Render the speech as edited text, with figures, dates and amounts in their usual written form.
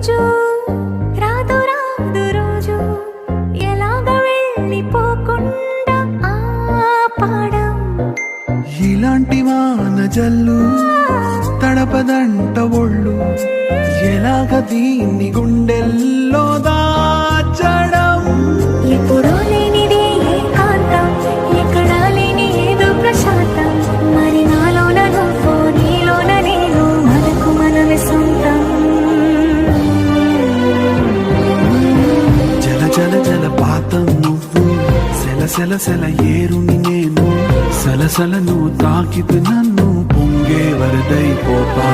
రోజు రాదు రాదు రోజు ఎలాగ వెళ్ళిపోకుండా ఆపడం. ఇలాంటి వాన జల్లు తడపదంట ఒళ్ళు, ఎలాగ దీన్ని గుండెల్లో దాచడం. ఎప్పుడో లేనిది ఏకాంతం, ఎక్కడా లేని ఏదో ప్రశాంతం. మరి నాలోన నువ్వు, నీలోన నేను, మనకు మనమే సొంతం. జల జల జల పాతం నువ్వు, సెల సెల సెల ఏరుని నేను, సలసల నువ్వు తాకితే నన్ను పొంగే వరదైపోతా.